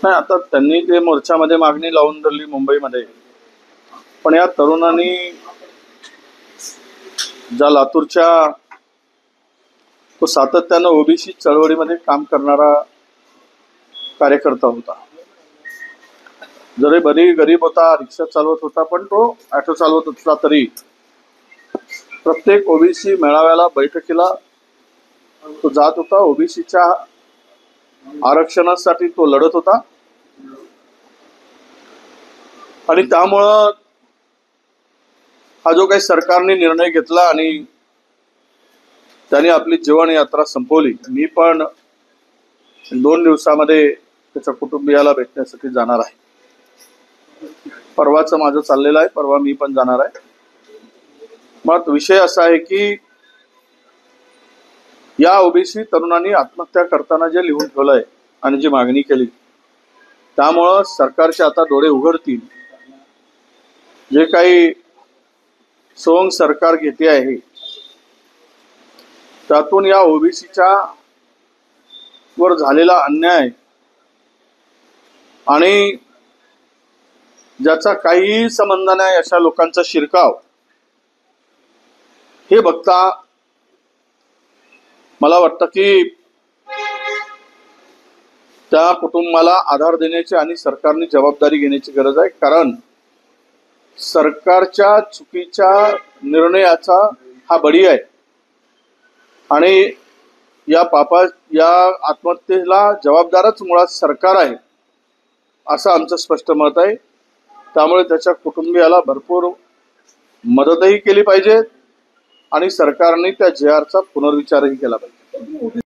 नाही, आता त्यांनी ते मोर्चामध्ये मागणी लावून धरली मुंबईमध्ये, पण या तरुणांनी ज्या लातूरच्या तो सातत्यानं ओबीसी चळवळीमध्ये काम करणारा कार्यकर्ता होता. जरी बरी गरीब होता, रिक्षा चालवत होता, पण तो ऑटो चालवत होता, तरी प्रत्येक ओबीसी मेळाव्याला बैठकीला तो जात होता. ओबीसीच्या आरक्षणासाठी तो लढत होता आणि त्यामुळं हा जो काही सरकारने निर्णय घेतला आणि त्याने आपली जीवन यात्रा संपवली. मी पण 2 दिवसामध्ये त्याच्या कुटुंबियाला भेटण्यासाठी जाणार आहे. परवाचं माझं चाललेलं आहे, परवा मी पण जाणार आहे. मग विषय असा आहे की या ओबीसी तरुणांनी आत्महत्या करताना जे लिहून ठेवलंय आणि जी मागणी केली, त्यामुळं सरकारचे आता डोळे उघडतील. जे काही सोंग सरकार घेते आहे त्यातून या ओबीसीच्या वर झालेला अन्याय आणि ज्याचा काहीही संबंध नाही अशा लोकांचा शिरकाव हे बघता मला वाटतं की त्या कुटुंबाला आधार देण्याची आणि सरकारने जबाबदारी घेण्याची गरज आहे. कारण सरकारच्या चुकीच्या निर्णयाचा हा बळी आहे आणि या आत्महत्येला जबाबदारच मुळात सरकार आहे असं आमचं स्पष्ट मत आहे. त्यामुळे त्याच्या कुटुंबियाला भरपूर मदतही केली पाहिजे आणि सरकारने त्या JRचा पुनर्विचारही केला पाहिजे.